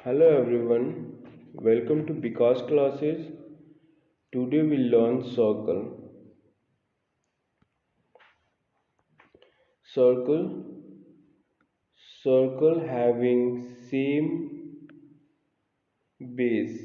Hello everyone, welcome to Because classes. Today we learn circle. Circle, circle having same base,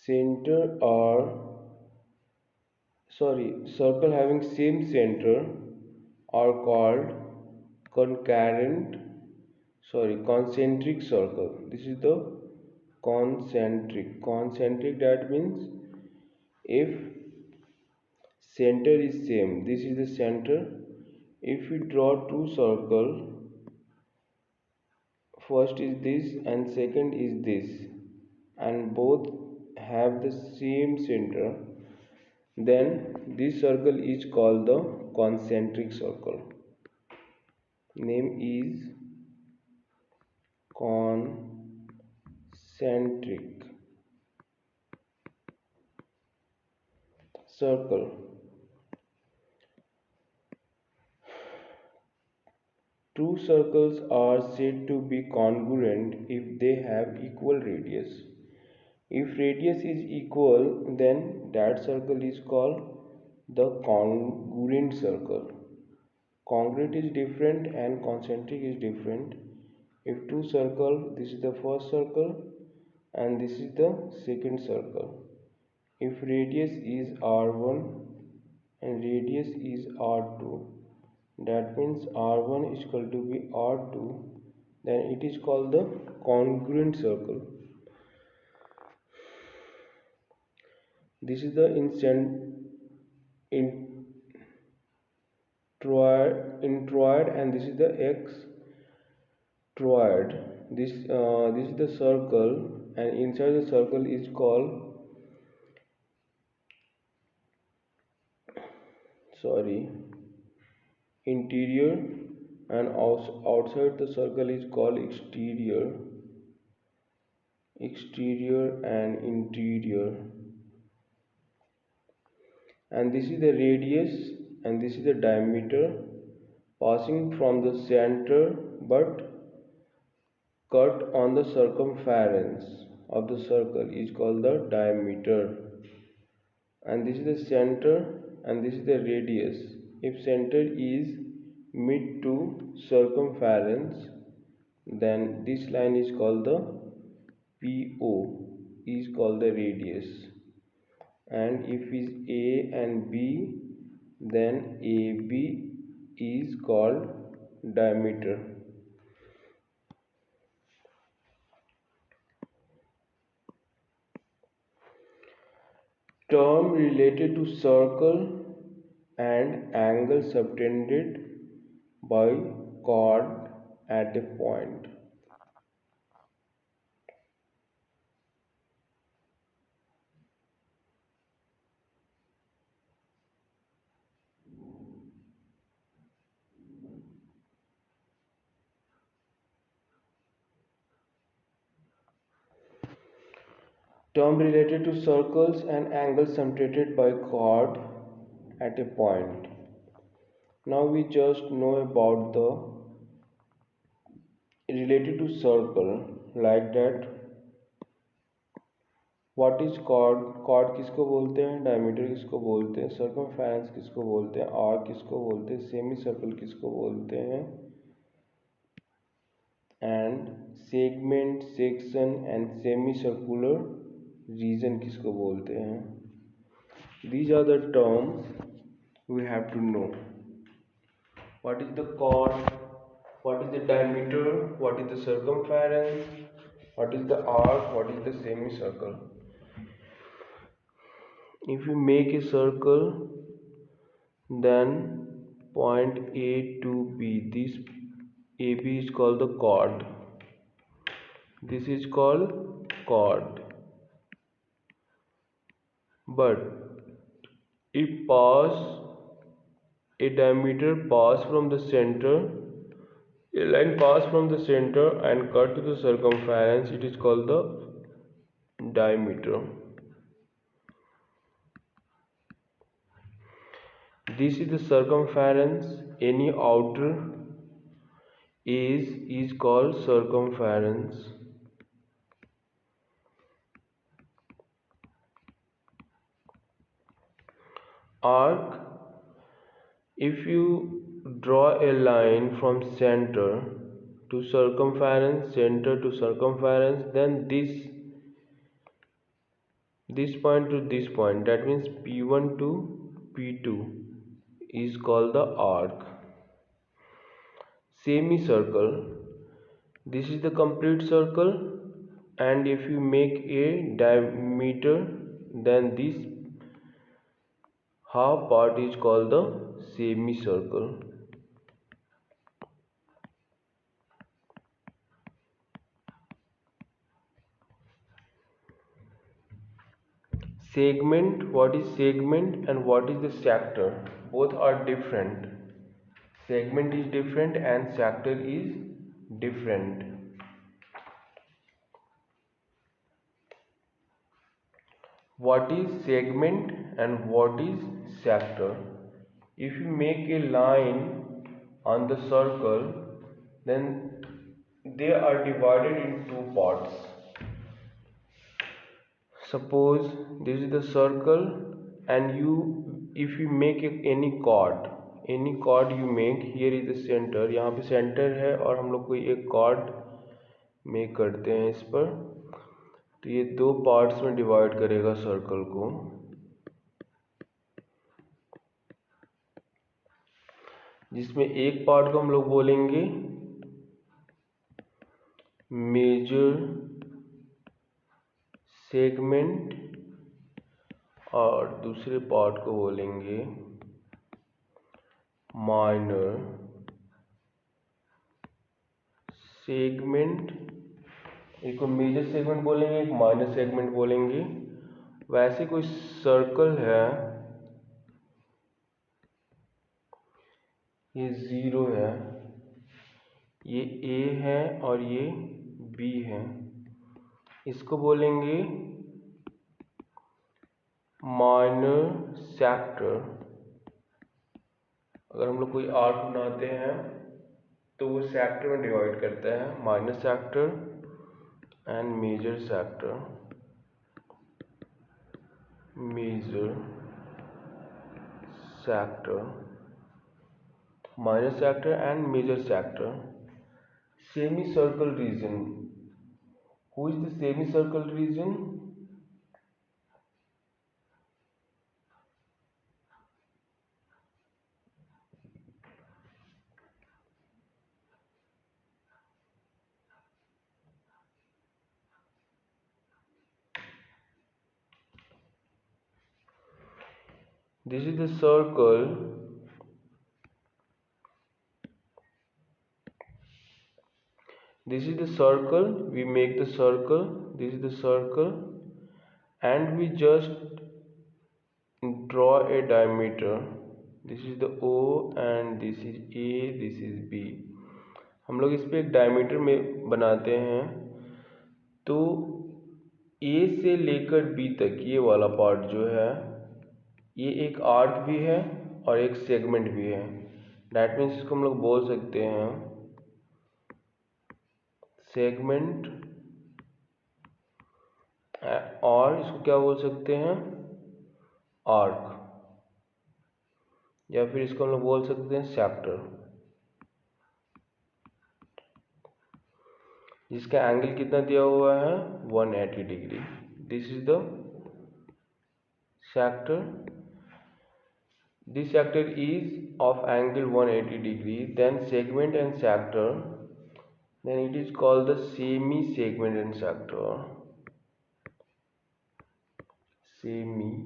center or circle having same center are called concurrent, concentric circle. This is the concentric. Concentric that means if center is same, this is the center. If we draw two circle, first is this and second is this, and both have the same center, then this circle is called the concentric circle. Name is concentric circle. Two circles are said to be congruent if they have equal radius. If radius is equal, then that circle is called the congruent circle. Congruent is different and concentric is different. If two circles, this is the first circle and this is the second circle. If radius is r1 and radius is r2, that means r1 is equal to be r2, then it is called the congruent circle. This is the introid and this is the extroid. This is the circle, and inside the circle is called interior, and outside the circle is called exterior and interior. And this is the radius and this is the diameter passing from the center but cut on the circumference of the circle is called the diameter. And this is the center and this is the radius. If center is mid to circumference, then this line is called the PO, is called the radius. And if is A and B, then AB is called diameter. Term related to circle and angle subtended by chord at a point. Term related to circles and angles subtended by chord at a point. Now we just know about the related to circle, like that. What is chord? Chord किसको बोलते हैं? Diameter किसको बोलते हैं? Circumference किसको बोलते हैं? Arc किसको बोलते हैं? सेमी सर्कल किसको बोलते हैं? And segment, section and semi circular region किसको बोलते हैं? These are the terms we have to know. What is the chord? What is the diameter? What is the circumference? What is the arc? What is the semicircle? If you make a circle, then point A to B, this AB is called the chord. This is called chord. But if a diameter pass from the center, a line pass from the center and cut to the circumference, it is called the diameter. This is the circumference. Any outer edge is called circumference. arc, if you draw a line from center to circumference, center to circumference, then this point to this point, that means P1 to P2, is called the arc. Semicircle, this is the complete circle, and if you make a diameter, then this half part is called the semicircle. Segment, what is segment and what is the sector? Both are different. Segment is different and sector is different. What is segment and what is sector? If you make a line on the circle, then they are divided in two parts. Suppose this is the circle, and if you make any chord you make, here is the center, यहाँ पे centre है और हम लोग कोई एक chord make करते हैं इस पर, तो ये दो पार्ट्स में डिवाइड करेगा सर्कल को। जिसमें एक पार्ट को हम लोग बोलेंगे मेजर सेगमेंट और दूसरे पार्ट को बोलेंगे माइनर सेगमेंट। एक को मेजर सेगमेंट बोलेंगे, एक माइनर सेगमेंट बोलेंगे। वैसे कोई सर्कल है, ये 0 है, ये A है और ये B है, इसको बोलेंगे माइनर सेक्टर। अगर हम लोग कोई आर्क बनाते हैं तो वो सेक्टर में डिवाइड करता है, minor sector and major sector. Major sector, minor sector and major sector. Semicircle region. Who is the semicircle region? This is the circle. This is the circle. We make the circle. This is the circle, and we just draw a diameter. This is the O and this is A, this is B. हम लोग इस पे एक diameter में बनाते हैं, तो A से लेकर B तक ये वाला पार्ट जो है, ये एक आर्क भी है और एक सेगमेंट भी है। डैट मीन्स इसको हम लोग बोल सकते हैं सेगमेंट, और इसको क्या बोल सकते हैं आर्क, या फिर इसको हम लोग बोल सकते हैं सेक्टर, जिसका एंगल कितना दिया हुआ है 180 degree. This is the sector. This sector is of angle 180 degree. Then segment and sector, then it is called the semi-segment and sector. Semi-circular,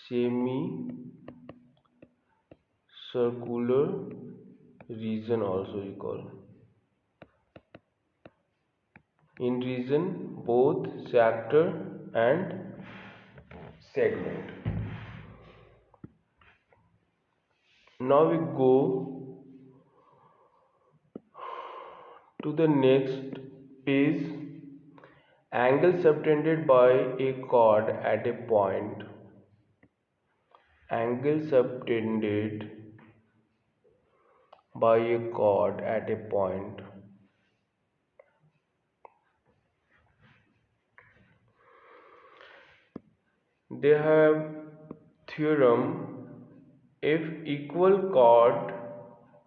semi-circular region also you call. In region both sector and segment. Now we go to the next page. Angle subtended by a chord at a point. Angle subtended by a chord at a point. they have theorem: if equal chord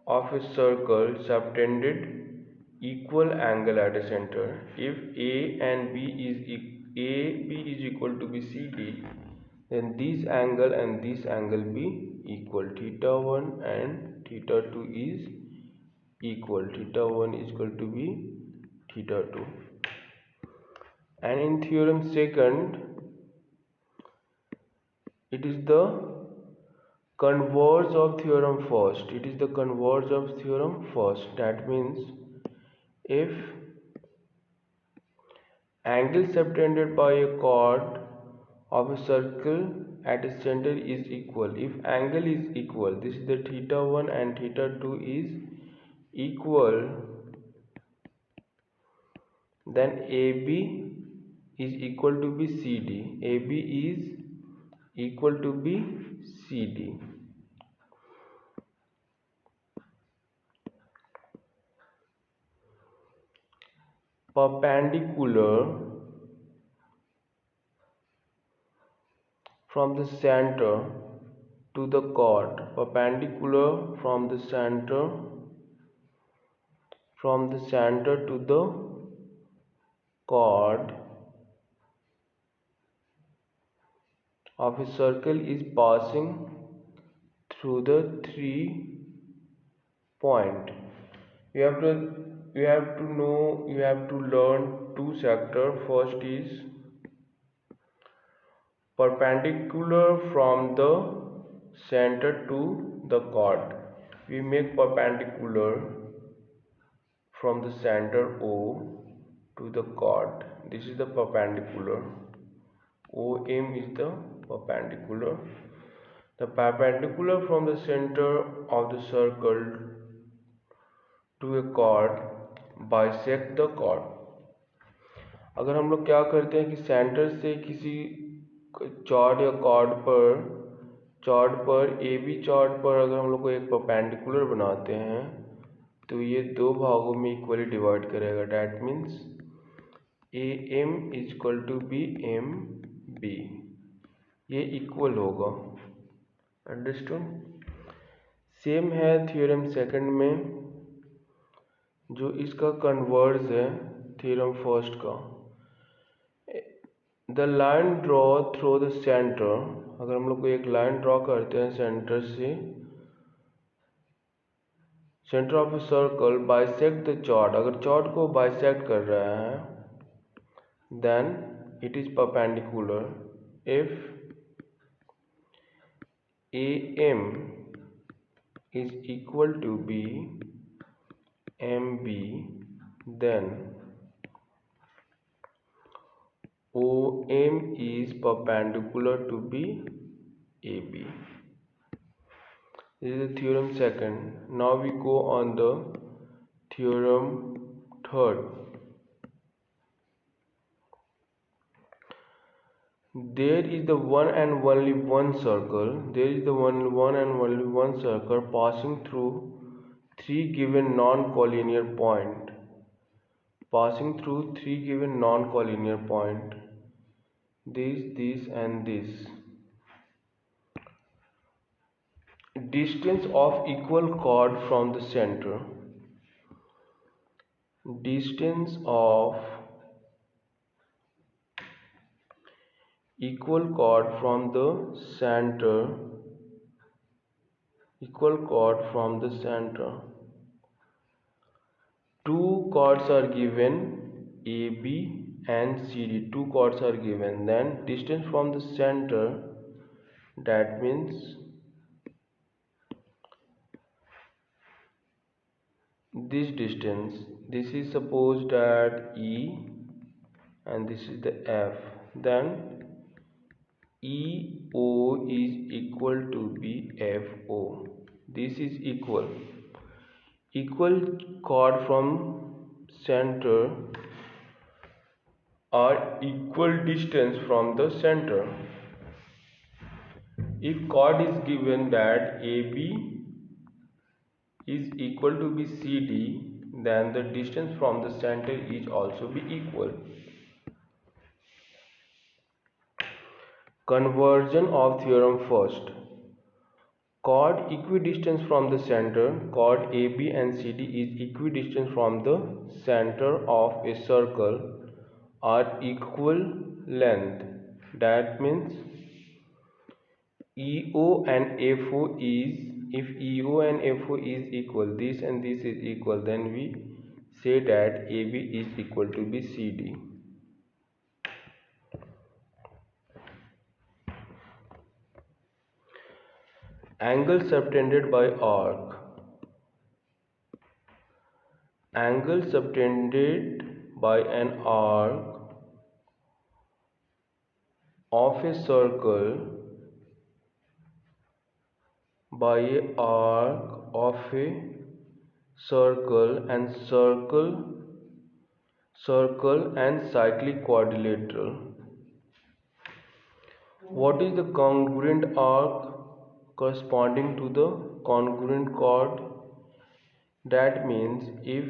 of a circle subtended equal angle at a center, if AB is equal to BCD, then this angle and this angle be equal. Theta 1 and theta 2 is equal. Theta 1 is equal to be theta 2. And in theorem second, it is the converse of theorem first. It is the converse of theorem first. That means if angle subtended by a chord of a circle at its center is equal. If angle is equal, this is the theta 1 and theta 2 is equal, then AB is equal to be CD. AB is equal to be CD. Perpendicular from the center to the chord. Perpendicular from the center to the chord of a circle is passing through the 3 point. You have to learn two sector. First is perpendicular from the center to the chord. We make perpendicular from the center O to the chord. This is the perpendicular. OM is the perpendicular. The perpendicular from the center of the circle to a chord bisect the chord. अगर हम लोग क्या करते हैं कि centre से किसी चॉर्ड या चॉर्ड पर ए बी चॉर्ड पर अगर हम लोग को एक परपेंडिकुलर बनाते हैं तो ये दो भागों में इक्वली डिवाइड करेगा. That means A M is equal to B M B. ये इक्वल होगा. अंडरस्टूड. सेम है थ्योरम सेकंड में जो इसका कन्वर्स है थ्योरम फर्स्ट का. The line draw through the centre. अगर हम लोग को एक लाइन ड्रॉ करते हैं सेंटर से, centre of a circle bisect the chord. अगर चॉर्ड को बाइसेक्ट कर रहा है then it is perpendicular. If A M is equal to B MB, then OM is perpendicular to B AB. This is the theorem second. Now we go on the theorem third. There is the one and only one circle. There is the one and only one circle passing through three given non-collinear point. Passing through three given non-collinear point. This and this. Distance of equal chord from the center. Distance of equal chord from the center. Equal chord from the center. Two chords are given, AB and CD. Two chords are given. Then distance from the center, that means this distance. This is supposed at E and this is the F. Then EO is equal to BFO. This is equal. Equal chord from center are equal distance from the center. If chord is given that AB is equal to BCD, then the distance from the center is also be equal. Conversion of theorem first. Chord equidistant from the center. Chord AB and CD is equidistant from the center of a circle are equal length. That means EO and FO is, if EO and FO is equal, this and this is equal, then we say that AB is equal to BCD. Angle subtended by arc. Angle subtended by an arc of a circle by a arc of a circle and cyclic quadrilateral. What is the congruent arc corresponding to the congruent chord? That means if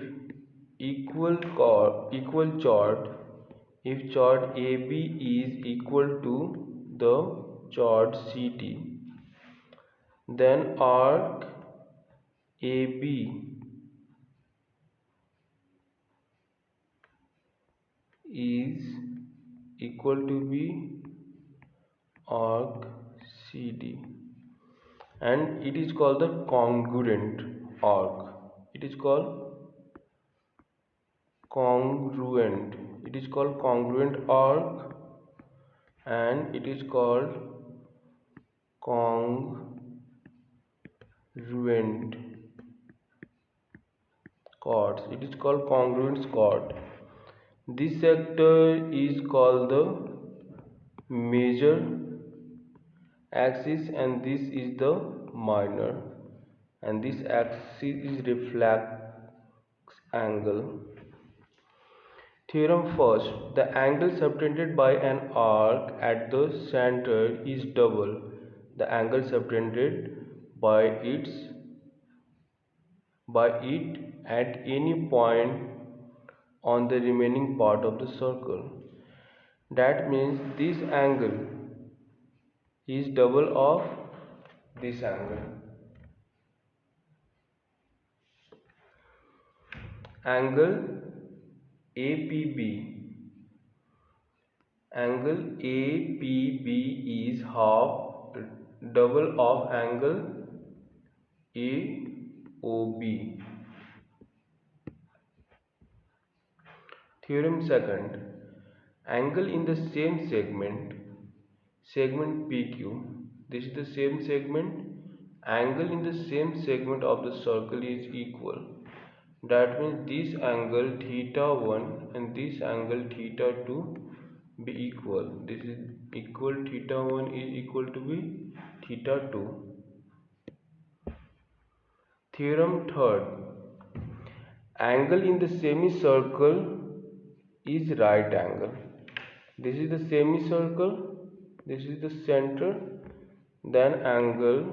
if chord AB is equal to the chord CD, then arc AB is equal to be arc CD, and it is called the congruent arc. It is called congruent. It is called congruent arc, and it is called congruent chords. It is called congruent chord. This sector is called the major axis, and this is the minor, and this axis is reflex angle. Theorem first. The angle subtended by an arc at the center is double the angle subtended by its by it at any point on the remaining part of the circle. That means this angle is double of this angle. Angle APB. Angle APB is half double of angle AOB. Theorem second. Angle in the same segment PQ, this is the same segment, angle in the same segment of the circle is equal. That means this angle theta 1 and this angle theta 2 be equal. This is equal, theta 1 is equal to be theta 2. Theorem third. Angle in the semicircle is right angle. This is the semicircle, this is the center, then angle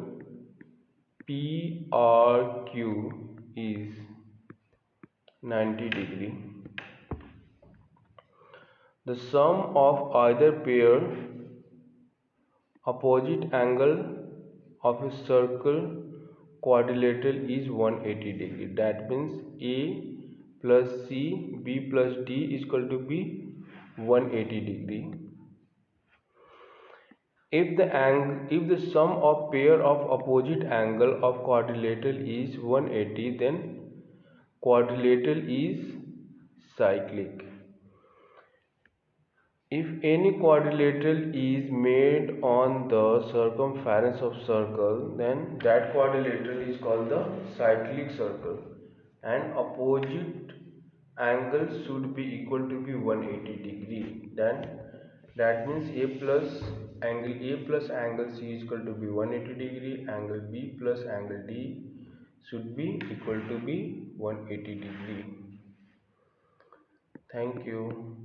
PRQ is 90 degree. The sum of either pair opposite angle of a circle quadrilateral is 180 degree. That means A plus C, B plus D is equal to be 180 degree. If the sum of pair of opposite angle of quadrilateral is 180, then quadrilateral is cyclic. If any quadrilateral is made on the circumference of circle, then that quadrilateral is called the cyclic circle, and opposite angle should be equal to be 180 degree. Then that means A plus angle C is equal to be 180 degree, angle B plus angle D should be equal to be 180 degree. Thank you.